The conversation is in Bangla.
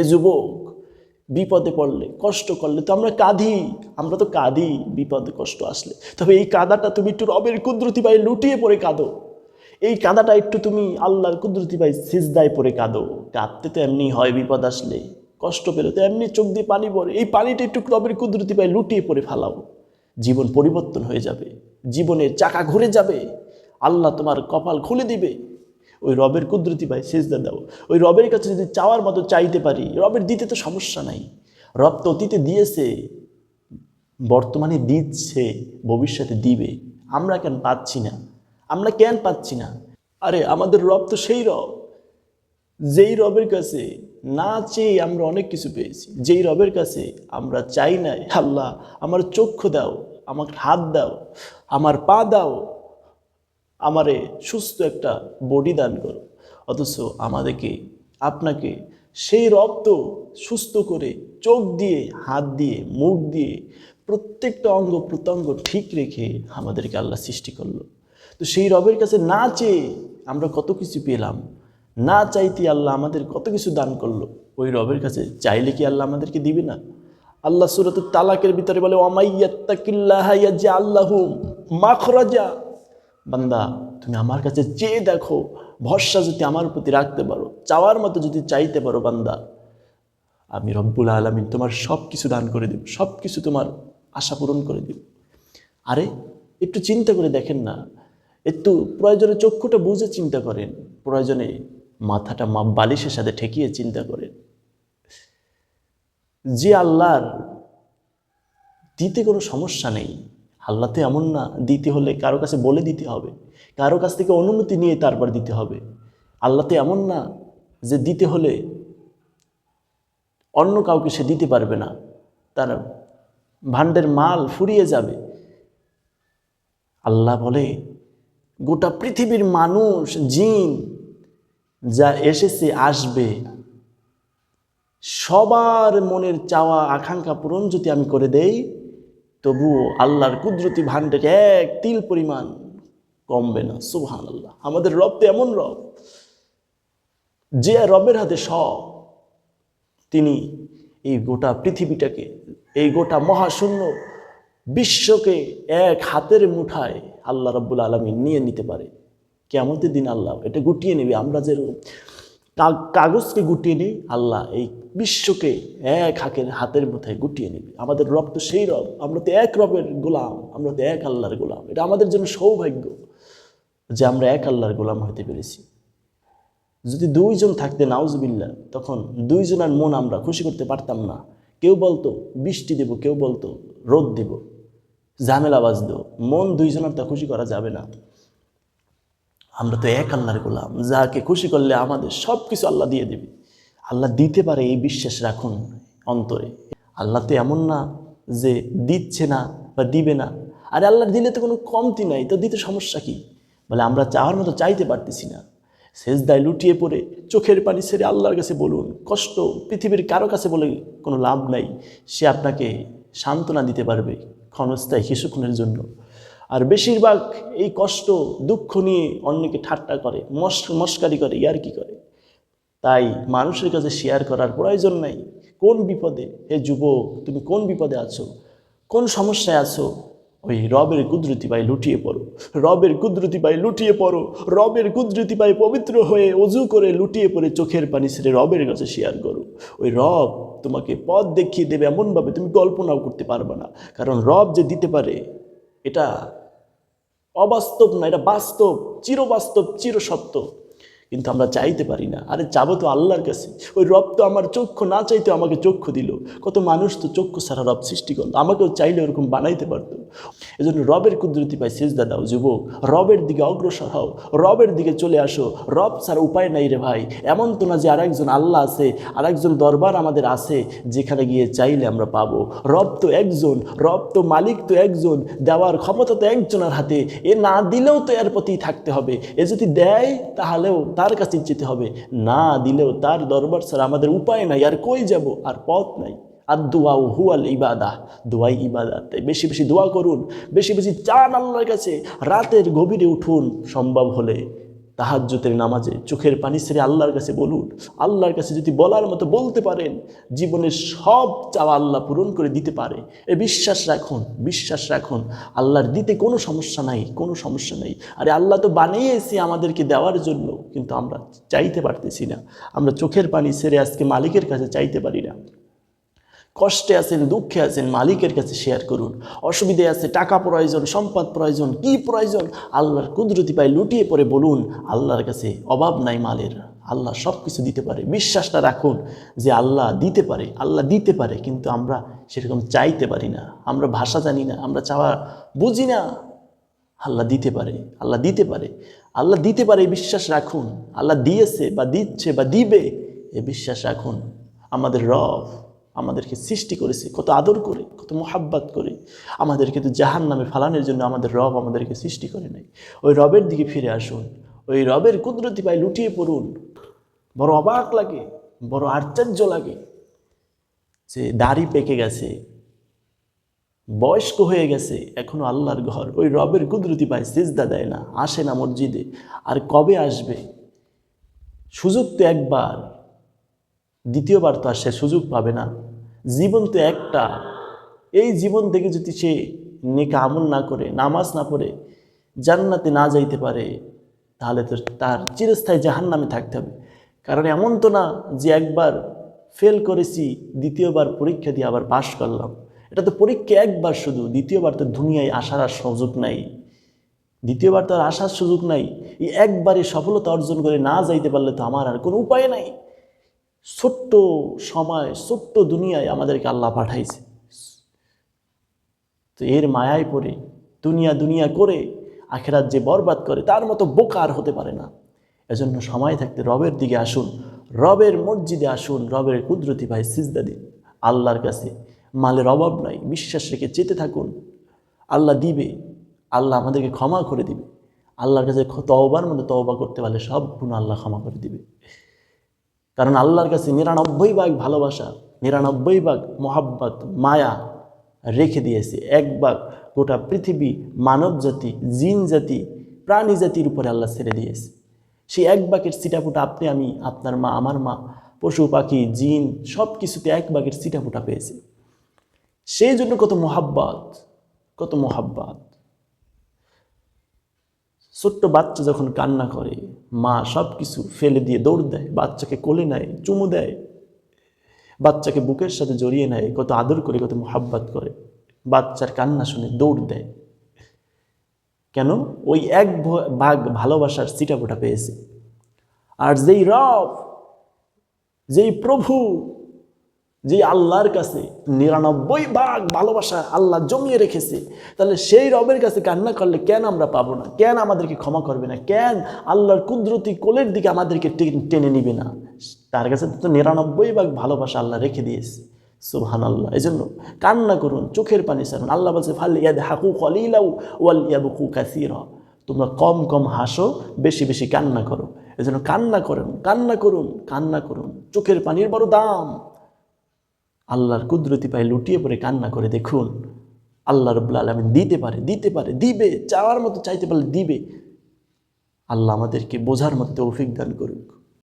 যুবক, বিপদে পড়লে, কষ্ট করলে তো আমরা কাঁদি বিপদে কষ্ট আসলে। তবে এই কাঁদাটা তুমি একটু রবের কুদরতি পায়ে লুটিয়ে পড়ে কাঁদো। এই কাঁদাটা একটু তুমি আল্লাহর কুদরতি পায়ে সিজদায় পড়ে কাঁদো। কাঁদতে তো এমনি হয়, বিপদ আসলে কষ্ট পেলে তো এমনি চোখ দিয়ে পানি পড়ে। এই পানিটা একটু রবের কুদরতি পায়ে লুটিয়ে পড়ে ফালাও, জীবন পরিবর্তন হয়ে যাবে, জীবনের চাকা ঘুরে যাবে, আল্লাহ তোমার কপাল খুলে দিবে। ওই রবের কুদরতি পায় সিজদা দাও। ওই রবের কাছে যদি চাওয়ার মতো চাইতে পারি, রবের দিতে তো সমস্যা নাই। রব তো অতীতে দিয়েছে, বর্তমানে দিচ্ছে, ভবিষ্যতে দিবে। আমরা কেন পাচ্ছি না? আরে আমাদের রব তো সেই রব, যেই রবের কাছে না চেয়ে আমরা অনেক কিছু পেয়েছি, যেই রবের কাছে আমরা চাই নাই, আল্লাহ আমার চক্ষু দাও, আমার হাত দাও, আমার পা দাও, আমারে সুস্থ একটা বডি দান করো, অথচ আমাদেরকে, আপনাকে সেই রব তো সুস্থ করে চোখ দিয়ে, হাত দিয়ে, মুখ দিয়ে, প্রত্যেকটা অঙ্গ প্রত্যঙ্গ ঠিক রেখে আমাদেরকে আল্লাহ সৃষ্টি করলো। তো সেই রবের কাছে না চেয়ে আমরা কত কিছু পেলাম, না চাইতে আল্লাহ আমাদের কত কিছু দান করলো। ওই রবের কাছে চাইলে কি আল্লাহ আমাদেরকে দিবে না? আল্লাহ সূরাতুত তালাকের ভিতরে বলে, ওয়ামাইয়াত্তাকিল্লাহা ইয়াজআল লাহু মাখরাজা। বান্দা, তুমি আমার কাছে চেয়ে দেখো, ভরসা যদি আমার প্রতি রাখতে পারো, চাওয়ার মতো যদি চাইতে পারো, বান্দা, আমি রব্বুল আলামিন তোমার সব কিছু দান করে দেব, সব কিছু তোমার আশা পূরণ করে দেব। আরে একটু চিন্তা করে দেখেন না, একটু প্রয়োজনে চক্ষুটা বুঝে চিন্তা করেন, প্রয়োজনে মাথাটা বালিশের সাথে ঠেকিয়ে চিন্তা করেন। যে আল্লাহর দিতে কোনো সমস্যা নেই, আল্লাহ তো এমন না দিতে হলে কারো কাছে বলে দিতে হবে, কারো কাছ থেকে অনুমতি নিয়ে তারপর দিতে হবে। আল্লাহ তো এমন না যে দিতে হলে অন্য কাউকে সে দিতে পারবে না, তার ভাণ্ডের মাল ফুরিয়ে যাবে। আল্লাহ বলে, গোটা পৃথিবীর মানুষ, জিন যা এসেছে আসবে, সবার মনের চাওয়া আকাঙ্ক্ষা পূরণ যদি আমি করে দেই, তবুও আল্লাহর কুদরতি ভাণ্ডের এক তিল পরিমাণ কমবে না। সুবহানাল্লাহ। আমাদের রব তো এমন রব, যে রবের হাতে সব। তিনি এই গোটা পৃথিবীটাকে, এই গোটা মহাশূন্য বিশ্বকে এক হাতের মুঠায় আল্লাহ রাব্বুল আলামিন নিয়ে নিতে পারে। কিয়ামতের দিন আল্লাহ এটা গুটিয়ে নেবে। আমরা যে কাগজকে গুটিয়ে নিই, আল্লাহ এই বিশ্বকে এক হাতের মুঠায় গুটিয়ে নেবে। আমাদের রব তো সেই রব, আমরা তো এক রবের গোলাম, আমরা তো এক আল্লাহর গোলাম। এটা আমাদের জন্য সৌভাগ্য যে আমরা এক আল্লাহর গোলাম হতে পেরেছি। যদি দুইজন থাকতে নাউজুবিল্লাহ, তখন দুইজনের মন আমরা খুশি করতে পারতাম না। কেউ বলতো বৃষ্টি দেব, কেউ বলতো রোদ দেব, ঝামেলা বাজতো, মন দুইজনের তা খুশি করা যাবে না। আমরা তো এক আল্লাহর গোলাম, যাকে খুশি করলে আমাদের সব কিছু আল্লাহ দিয়ে দেবে। আল্লাহ দিতে পারে, এই বিশ্বাস রাখুন অন্তরে। আল্লাহ তো এমন না যে দিচ্ছে না বা দিবে না। আরে আল্লাহর দিলে তো কোনো কমতি নাই, তো দিতে সমস্যা কি? বলে আমরা চাওয়ার মতো চাইতে পারতেছি না। সেজদায় লুটিয়ে পড়ে চোখের পানি ছেড়ে আল্লাহর কাছে বলুন। কষ্ট পৃথিবীর কারো কাছে বলে কোনো লাভ নাই, সে আপনাকে সান্ত্বনা দিতে পারবে ক্ষণস্থায়ী কিছুক্ষণের জন্য। আর বেশিরভাগ এই কষ্ট দুঃখ নিয়ে অন্যকে ঠাট্টা করে, মস্কারি করে, ইয়ার্কি করে। তাই মানুষের কাছে শেয়ার করার প্রয়োজন নাই। কোন বিপদে, হে যুবক, তুমি কোন বিপদে আছো, কোন সমস্যায় আছো, ওই রবের কুদরতি পায়ে লুটিয়ে পড়ো, রবের কুদরতি পায়ে লুটিয়ে পড়ো, রবের কুদরতি পায়ে পবিত্র হয়ে অজু করে লুটিয়ে পড়ে চোখের পানি ছেড়ে রবের কাছে শেয়ার করো। ওই রব তোমাকে পথ দেখিয়ে দেবে এমনভাবে তুমি কল্পনাও করতে পারবে না। কারণ রব যে দিতে পারে, এটা অবাস্তব না, এটা বাস্তব, চিরবাস্তব, চিরসত্য। কিন্তু আমরা চাইতে পারি না। আরে যাবো তো আল্লাহর কাছে। ওই রব তো আমার চক্ষু না চাইতে আমাকে চক্ষু দিল। কত মানুষ তো চক্ষু ছাড়া রব সৃষ্টি করলো, আমাকেও চাইলে ওরকম বানাইতে পারতো। এজন্য রবের কুদরতি পায় সিজদা দাও যুবক, রবের দিকে অগ্রসর হও, রবের দিকে চলে আসো। রব ছাড়া উপায় নাই রে ভাই। এমন তো না যে আরেকজন আল্লাহ আছে, আরেকজন দরবার আমাদের আছে যেখানে গিয়ে চাইলে আমরা পাবো। রব তো একজন, রব তো মালিক তো একজন, দেওয়ার ক্ষমতা তো একজনের হাতে। এ না দিলেও তো এর প্রতি থাকতে হবে। এ যদি দেয় তাহলেও তার কাছে যেতে হবে, না দিলেও তার দরবার ছাড়া আমাদের উপায় নাই। আর কই যাব, আর পথ নাই। আর দোয়া হুয়াল ইবাদা, দোয়াই ইবাদত। তাই বেশি বেশি দোয়া করুন, বেশি বেশি চান আল্লাহর কাছে। রাতের গভীরে উঠুন, সম্ভব হলে তাহাজ্জুদের নামাজে চোখের পানি ছেড়ে আল্লাহর কাছে বলুন। আল্লাহর কাছে যদি বলার মতো বলতে পারেন, জীবনের সব চাওয়া আল্লাহ পূরণ করে দিতে পারে। বিশ্বাস রাখুন, বিশ্বাস রাখুন, আল্লাহর দিতে কোনো সমস্যা নাই, কোনো সমস্যা নাই। আরে আল্লাহ তো বানিয়েছি আমাদেরকে দেওয়ার জন্য, কিন্তু আমরা চাইতে পারতেছি না। আমরা চোখের পানি ছেড়ে আজকে মালিকের কাছে চাইতে পারি না। কষ্টে আছেন, দুঃখে আছেন, মালিকের কাছে শেয়ার করুন। অসুবিধে আছে, টাকা প্রয়োজন, সম্পদ প্রয়োজন, কি প্রয়োজন, আল্লাহর কুদরতি পায়ে লুটিয়ে পড়ে বলুন। আল্লাহর কাছে অভাব নাই মালের, আল্লাহ সব কিছু দিতে পারে। বিশ্বাসটা রাখুন যে আল্লাহ দিতে পারে, আল্লাহ দিতে পারে, কিন্তু আমরা সেরকম চাইতে পারি না। আমরা ভাষা জানি না, আমরা চাওয়া বুঝি না। আল্লাহ দিতে পারে, আল্লাহ দিতে পারে, আল্লাহ দিতে পারে, এই বিশ্বাস রাখুন। আল্লাহ দিয়েছে বা দিচ্ছে বা দিবে, এ বিশ্বাস রাখুন। আমাদের রব আমাদেরকে সৃষ্টি করেছে কত আদর করে, কত মোহাব্বত করে। আমাদেরকে তো জাহান্নামে ফালানোর জন্য আমাদের রব আমাদেরকে সৃষ্টি করে নাই। ওই রবের দিকে ফিরে আসুন, ওই রবের কুদরতি পায়ে লুটিয়ে পড়ুন। বড় অবাক লাগে, বড় আশ্চর্য লাগে যে দাড়ি পেকে গেছে, বয়স্ক হয়ে গেছে, এখনো আল্লাহর ঘর, ওই রবের কুদরতি পায়ে সিজদা দেয় না, আসে না মসজিদে। আর কবে আসবে? সুযোগ তো একবার, দ্বিতীয়বার তো আর সে সুযোগ পাবে না। জীবন তো একটা, এই জীবন থেকে যদি সে নেক আমল না করে, নামাজ না পড়ে জান্নাতে না যাইতে পারে, তাহলে তো তার চিরস্থায়ী জাহান্নামে থাকতে হবে। কারণ এমন তো না যে একবার ফেল করেছি, দ্বিতীয়বার পরীক্ষা দিয়ে আবার পাশ করলাম। এটা তো পরীক্ষা একবার শুধু, দ্বিতীয়বার তো দুনিয়ায় আসার আর সুযোগ নাই, দ্বিতীয়বার তো আর আসার সুযোগ নাই। এই একবারে সফলতা অর্জন করে না যাইতে পারলে তো আমার আর কোনো উপায় নাই। ছোট্ট সময়, ছোট্ট দুনিয়ায় আমাদেরকে আল্লাহ পাঠাইছে, তো এর মায়ায় পড়ে দুনিয়া দুনিয়া করে আখেরাত যে বরবাদ করে, তার মতো বোকা আর হতে পারে না। এজন্য সময় থাকতে রবের দিকে আসুন, রবের মসজিদে আসুন, রবের কুদরতি ভাই সিজদা দিন আল্লাহর কাছে। মালের অভাব নাই, বিশ্বাস রেখে যেতে থাকুন। আল্লাহ দিবে, আল্লাহ আমাদেরকে ক্ষমা করে দিবে। আল্লাহর কাছে তওবার মধ্যে তওবা করতে পারলে সব গুণ আল্লাহ ক্ষমা করে দিবে। কারণ আল্লাহর কাছে 99 ভাগ ভালোবাসা, 99 ভাগ মোহাব্বত, মায়া রেখে দিয়েছে। 1 ভাগ গোটা পৃথিবী, মানব জাতি, জিন জাতি, প্রাণী জাতির উপরে আল্লাহ ছেড়ে দিয়েছে। সেই 1 ভাগের ছিটাফোঁটা আপনি, আমি, আপনার মা, আমার মা, পশু পাখি, জিন, সব কিছুতে 1 ভাগের ছিটাফোঁটা পেয়েছে। সেই জন্য কত মোহাব্বত, কত মোহাব্বত। ছোট্ট বাচ্চা যখন কান্না করে, মা সব কিছু ফেলে দিয়ে দৌড় দেয়, বাচ্চাকে কোলে নেয়, চুমু দেয়, বাচ্চাকে বুকের সাথে জড়িয়ে নেয়, কত আদর করে, কত মোহাব্বত করে। বাচ্চার কান্না শুনে দৌড় দেয়, কেন? ওই 1 ভাগ ভালোবাসার ছিটাফোঁটা পেয়েছে। আর যেই রব, যেই প্রভু, যে আল্লাহর কাছে 99 ভাগ ভালোবাসা আল্লাহ জমিয়ে রেখেছে, তাহলে সেই রবের কাছে কান্না করলে কেন আমরা পাবো না? কেন আমাদেরকে ক্ষমা করবে না? কেন আল্লাহর কুদরতি কোলের দিকে আমাদেরকে টেনে নিবে না? তার কাছে তো 99 ভাগ ভালোবাসা আল্লাহ রেখে দিয়েছে। সুবহানাল্লাহ। এজন্য কান্না করুন, চোখের পানি ছাড়ুন। আল্লাহ বলছে ফালইয়াদহাকু কলিলাও ওয়ালইয়াবকু কাসীরা, তোমরা কম কম হাসো, বেশি বেশি কান্না করো। এজন্য কান্না করুন, কান্না করুন, কান্না করুন। চোখের পানির বড় দাম। আল্লাহর কুদরতি পায়ে লুটিয়ে পড়ে কান্না করে দেখুন, আল্লাহ রাব্বুল আলামিন দিতে পারে, দিতে পারে, দিবে। চাওয়ার মতো চাইতে পারলে দিবে। আল্লাহ আমাদেরকে বোঝার মতো তৌফিক দান করুক।